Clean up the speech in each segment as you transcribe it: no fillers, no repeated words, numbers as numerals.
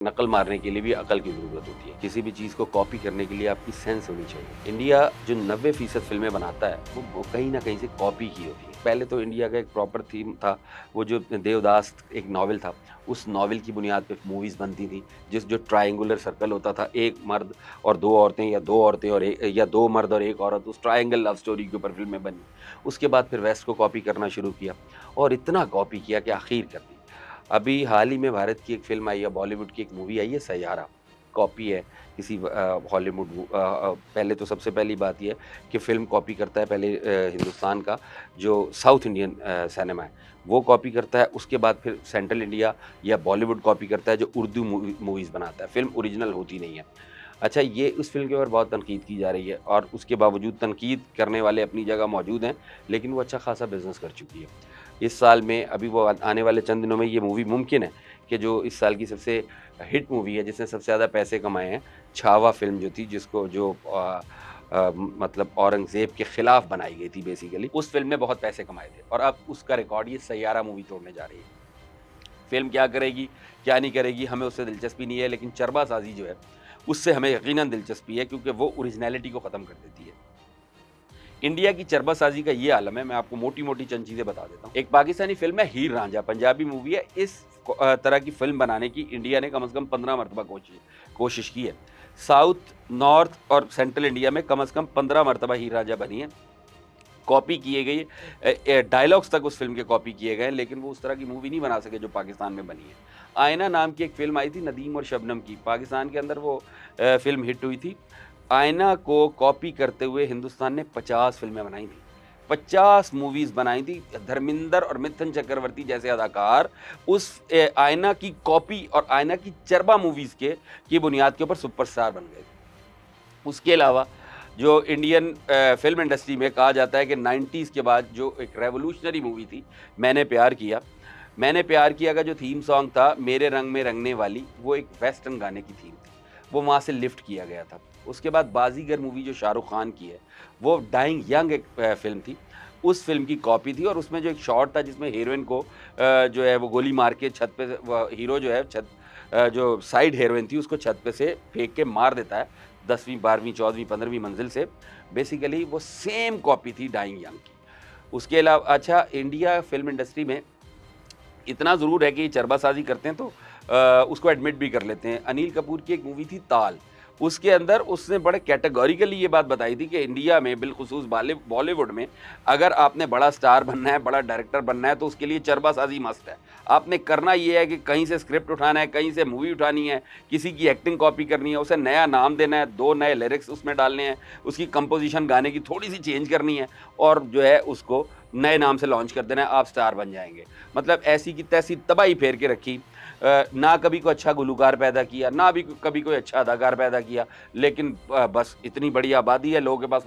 नकल मारने के लिए भी अकल की ज़रूरत होती है। किसी भी चीज़ को कॉपी करने के लिए आपकी सेंस होनी चाहिए। इंडिया जो 90% फ़िल्में बनाता है, वो कहीं न कहीं से कॉपी की होती है। पहले तो इंडिया का एक प्रॉपर थीम था, वो जो देवदास एक नॉवेल था, उस नॉवेल की बुनियाद पे मूवीज़ बनती थी। जो ट्रायंगुलर सर्कल होता था, 1 मर्द और 2 औरतें या 2 औरतें और या 2 मर्द और 1 औरत, उस ट्रायंगल लव स्टोरी के ऊपर फ़िल्में बनी। उसके बाद फिर वेस्ट को कॉपी करना शुरू किया और इतना कॉपी किया कि आखिर कर दी। अभी हाल ही में भारत की एक फ़िल्म आई है, बॉलीवुड की एक मूवी आई है सैयारा, कॉपी है किसी हॉलीवुड पहले तो सबसे पहली बात ये है कि फ़िल्म कॉपी करता है पहले हिंदुस्तान का जो साउथ इंडियन सिनेमा है, वो कॉपी करता है, उसके बाद फिर सेंट्रल इंडिया या बॉलीवुड कॉपी करता है जो उर्दू मूवीज़ बनाता है, फ़िल्म ओरिजिनल होती नहीं है। अच्छा, ये उस फ़िल्म के ऊपर बहुत तनकीद की जा रही है और उसके बावजूद तनकीद करने वाले अपनी जगह मौजूद हैं, लेकिन वो अच्छा खासा बिज़नेस कर चुकी है। इस साल में अभी वो आने वाले चंद दिनों में ये मूवी मुमकिन है कि जो इस साल की सबसे हिट मूवी है, जिसने सबसे ज़्यादा पैसे कमाए हैं, छावा फ़िल्म जो थी जिसको जो मतलब औरंगज़ेब के खिलाफ बनाई गई थी बेसिकली, उस फ़िल्म ने बहुत पैसे कमाए थे और अब उसका रिकॉर्ड ये सैयारा मूवी तोड़ने जा रही है। फ़िल्म क्या करेगी, क्या नहीं करेगी, हमें उससे दिलचस्पी नहीं है, लेकिन चरबासाज़ी जो है, उससे हमें यकीनन दिलचस्पी है क्योंकि वो ओरिजिनैलिटी को ख़त्म कर देती है। इंडिया की चरबासाज़ी का ये आलम है, मैं आपको मोटी-मोटी चंद चीज़ें बता देता हूँ। एक पाकिस्तानी फ़िल्म है हीर रांझा, पंजाबी मूवी है। इस तरह की फ़िल्म बनाने की इंडिया ने कम से कम 15 मर्तबा कोशिश की है। साउथ, नॉर्थ और सेंट्रल इंडिया में कम से कम 15 मर्तबा हीर रांझा बनी है। कॉपी किए गई डायलॉग्स तक उस फ़िल्म के कॉपी किए गए हैं, लेकिन वो उस तरह की मूवी नहीं बना सके जो पाकिस्तान में बनी है। आईना नाम की एक फ़िल्म आई थी नदीम और शबनम की, पाकिस्तान के अंदर वो फ़िल्म हिट हुई थी। आईना को कॉपी करते हुए हिंदुस्तान ने 50 फ़िल्में बनाई थी। 50 मूवीज़ बनाई थी। धर्मिंदर और मिथुन चक्रवर्ती जैसे अदाकार उस आईना की कॉपी और आईना की चरबा मूवीज़ की बुनियाद के ऊपर सुपरस्टार बन गए थे। उसके अलावा जो इंडियन फ़िल्म इंडस्ट्री में कहा जाता है कि 90s के बाद जो एक रेवोल्यूशनरी मूवी थी, मैंने प्यार किया। मैंने प्यार किया का जो थीम सॉन्ग था, मेरे रंग में रंगने वाली, वो एक वेस्टर्न गाने की थीम थी। वो वहाँ से लिफ्ट किया गया था। उसके बाद बाज़ीगर मूवी जो शाहरुख खान की है, वो डाइंग यंग एक फ़िल्म थी। उस फ़िल्म की कॉपी थी और उसमें जो एक शॉट था जिसमें हीरोइन को जो है वो गोली मार के छत पे से व हीरो जो है जो साइड हीरोइन थी उसको छत पे से फेंक के मार देता है। 10वीं, 12वीं, 14वीं, 15वीं मंजिल से बेसिकली वो सेम कॉपी थी डाइंग यंग की। उसके अलावा अच्छा इंडिया फ़िल्म इंडस्ट्री में इतना ज़रूर है कि ये चरबासाज़ी करते हैं तो उसको एडमिट भी कर लेते हैं। अनिल कपूर की एक मूवी थी ताल, उसके अंदर उसने बड़े कैटेगोरिकली ये बात बताई थी कि इंडिया में बिलख़ुसूस बॉलीवुड में अगर आपने बड़ा स्टार बनना है, बड़ा डायरेक्टर बनना है तो उसके लिए चरबासाज़ी मस्ट है। आपने करना ये है कि कहीं से स्क्रिप्ट उठाना है, कहीं से मूवी उठानी है, किसी की एक्टिंग कॉपी करनी है, उसे नया नाम देना है, 2 नए लिरिक्स उसमें डालने हैं, उसकी कंपोज़िशन गाने की थोड़ी-सी चेंज करनी है और जो है उसको नए नाम से लॉन्च कर देना है, आप स्टार बन जाएँगे। मतलब ऐसी की तैसी तबाही फेर के रखी। ना कभी कोई अच्छा गुलूकार पैदा किया, ना भी कभी कोई अच्छा अदाकार पैदा किया, लेकिन बस इतनी बड़ी आबादी है, लोगों के पास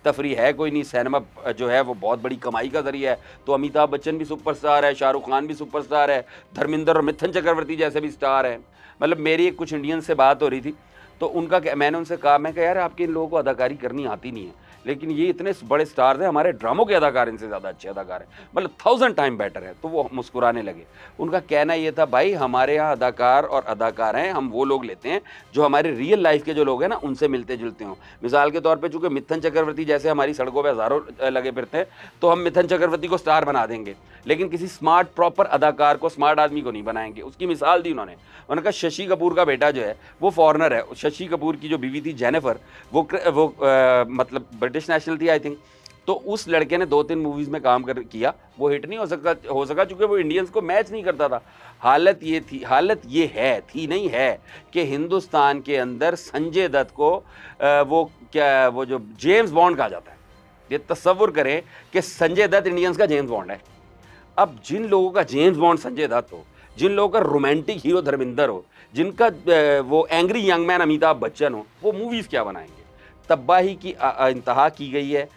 तफ़रीह है कोई नहीं, सिनेमा जो है वो बहुत बड़ी कमाई का ज़रिया है। तो अमिताभ बच्चन भी सुपरस्टार है, शाहरुख खान भी सुपरस्टार है, धर्मेंद्र और मिथुन चक्रवर्ती जैसे भी स्टार हैं। मतलब मेरी कुछ इंडियन से बात हो रही थी, तो मैंने उनसे कहा, मैं कहा यार आपके इन लोगों को अदाकारी करनी आती नहीं है। लेकिन ये इतने बड़े स्टार्स हैं, हमारे ड्रामों के अदाकार इनसे ज़्यादा अच्छे अदाकार हैं, मतलब 1000 टाइम बेटर है। तो वो मुस्कुराने लगे। उनका कहना ये था, भाई हमारे यहाँ अदाकार और अदाकार हैं, हम वो लोग लेते हैं जो हमारे रियल लाइफ़ के जो लोग हैं ना उनसे मिलते-जुलते हों। मिसाल के तौर पे चूँकि मिथुन चक्रवर्ती जैसे हमारी सड़कों पे हज़ारों लगे फिरते हैं, तो हम मिथुन चक्रवर्ती को स्टार बना देंगे। लेकिन किसी स्मार्ट प्रॉपर अदाकार को, स्मार्ट आदमी को नहीं बनाएँगे। उसकी मिसाल दी उन्होंने। उन्होंने कहा शशि कपूर का बेटा जो है, वो फ़ॉरेनर है। शशि कपूर की जो बीवी थी जेनिफर, वो मतलब ब्रिटिश नेशनल थी आई थिंक। तो उस लड़के ने 2-3 मूवीज़ में काम किया, वो हिट नहीं हो सका चूँकि वो इंडियंस को मैच नहीं करता था। हालत ये है, थी नहीं है कि हिंदुस्तान के अंदर संजय दत्त को वो जो जेम्स बॉन्ड कहा जाता है। ये तसव्वुर करें कि संजय दत्त इंडियंस का जेम्स बॉन्ड है। अब जिन लोगों का जेम्स बॉन्ड संजय दत्त हो, जिन लोगों का रोमांटिक हीरो धर्मेंद्र हो, जिनका वो angry young man Amitabh Bachchan हो, वो मूवीज़ क्या बनाएँगे? तबाही की इंतहा की गई है।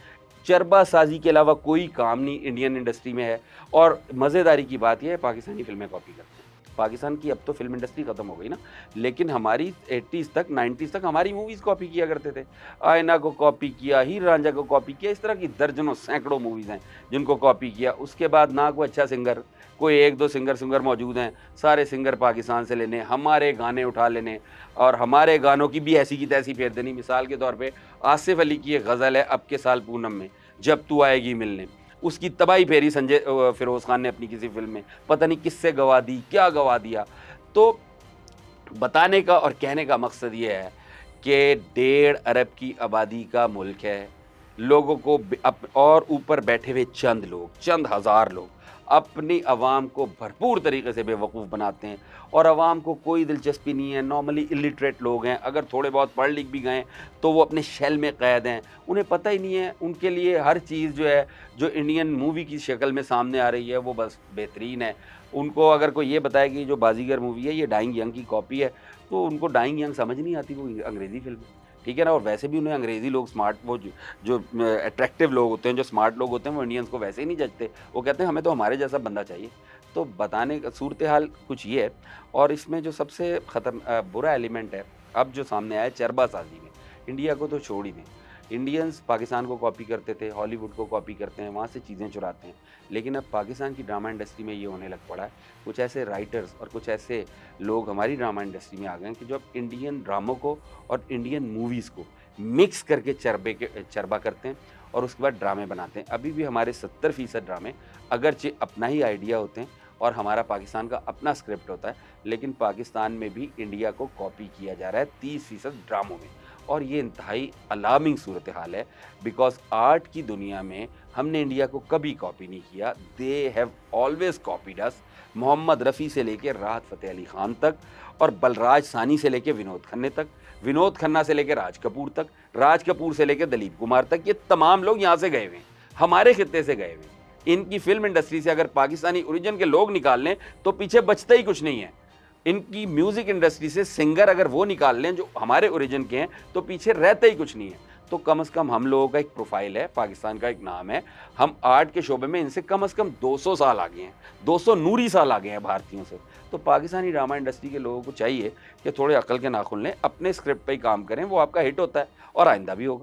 चरबासाज़ी के अलावा कोई काम नहीं इंडियन इंडस्ट्री में है और मज़ेदारी की बात ये है पाकिस्तानी फ़िल्में कॉपी करते हैं। पाकिस्तान की अब तो फ़िल्म इंडस्ट्री ख़त्म हो गई ना, लेकिन हमारी 80s तक 90s तक हमारी मूवीज़ कॉपी किया करते थे। आईना को कॉपी किया, हीर रांझा को कॉपी किया, इस तरह की दर्जनों सैकड़ों मूवीज़ हैं जिनको कॉपी किया। उसके बाद ना कोई अच्छा सिंगर, कोई 1-2 सिंगर मौजूद हैं, सारे सिंगर पाकिस्तान से लेने, हमारे गाने उठा लेने और हमारे गानों की भी ऐसी की तैसी फेर देनी। मिसाल के तौर पे आसिफ़ अली की एक गज़ल है अब के साल पूनम में, जब तू आएगी मिलने। उसकी तबाही फेरी फ़िरोज़ ख़ान ने अपनी किसी फ़िल्म में, पता नहीं किससे गवा दी, क्या गवा दिया। तो बताने का और कहने का मकसद ये है कि 1.5 अरब की आबादी का मुल्क है। लोगों को और ऊपर बैठे हुए चंद लोग, चंद हज़ार लोग अपनी आवाम को भरपूर तरीके से बेवकूफ़ बनाते हैं और आवाम को कोई दिलचस्पी नहीं है। नॉर्मली इलिटरेट लोग हैं, अगर थोड़े बहुत पढ़ लिख भी गए तो वो अपने शेल में कैद हैं। उन्हें पता ही नहीं है, उनके लिए हर चीज़ जो है, जो इंडियन मूवी की शक्ल में सामने आ रही है, वो बस बेहतरीन है। उनको अगर कोई ये बताए कि जो बाज़ीगर मूवी है ये डाइंग यंग की कॉपी है, तो उनको डाइंग यंग समझ नहीं आती, वो अंग्रेज़ी फ़िल्म है, ठीक है ना? और वैसे भी उन्हें अंग्रेज़ी लोग स्मार्ट, वो जो अट्रैक्टिव लोग होते हैं, जो स्मार्ट लोग होते हैं, वो इंडियंस को वैसे ही नहीं जचते। वो कहते हैं हमें तो हमारे जैसा बंदा चाहिए। तो बताने का सूरत-ए-हाल कुछ ये है और इसमें जो सबसे बुरा एलिमेंट है, अब जो सामने आया है चरबासाज़ी में, इंडिया को तो छोड़ ही दें। इंडियंस पाकिस्तान को कॉपी करते थे, हॉलीवुड को कॉपी करते हैं, वहाँ से चीज़ें चुराते हैं। लेकिन अब पाकिस्तान की ड्रामा इंडस्ट्री में ये होने लग पड़ा है। कुछ ऐसे राइटर्स और कुछ ऐसे लोग हमारी ड्रामा इंडस्ट्री में आ गए हैं कि जो अब इंडियन ड्रामों को और इंडियन मूवीज़ को मिक्स करके चरबा करते हैं और उसके बाद ड्रामे बनाते हैं। अभी भी हमारे 70% ड्रामे अगरचे अपना ही आइडिया होते हैं और हमारा पाकिस्तान का अपना स्क्रिप्ट होता है, लेकिन पाकिस्तान में भी इंडिया को कॉपी किया जा रहा है 30% ड्रामों में। और ये इंतहाई अलार्मिंग सूरत हाल है, बिकॉज़ आर्ट की दुनिया में हमने इंडिया को कभी कॉपी नहीं किया। दे हैव ऑलवेज़ कॉपीड अस। मोहम्मद रफ़ी से लेके राहत फ़तेह अली ख़ान तक और बलराज साहनी से लेके विनोद खन्ने तक, विनोद खन्ना से लेके राज कपूर तक, राज कपूर से लेके दिलीप कुमार तक, ये तमाम लोग यहाँ से गए हुए हैं, हमारे खित्ते से गए हुए हैं। इनकी फ़िल्म इंडस्ट्री से अगर पाकिस्तानी ओरिजिन के लोग निकाल लें, तो पीछे बचता ही कुछ नहीं है। इनकी म्यूज़िक इंडस्ट्री से सिंगर अगर वो निकाल लें जो हमारे ओरिजिन के हैं, तो पीछे रहता ही कुछ नहीं है। तो कम से कम हम लोगों का एक प्रोफ़ाइल है, पाकिस्तान का एक नाम है। हम आर्ट के शोबे में इनसे कम 200 साल आगे हैं, 200 नूरी साल आगे हैं भारतीयों से। तो पाकिस्तानी ड्रामा इंडस्ट्री के लोगों को चाहिए कि थोड़े अक्ल के नाखून लें, अपने स्क्रिप्ट पे ही काम करें, वो आपका हिट होता है और आइंदा भी होगा।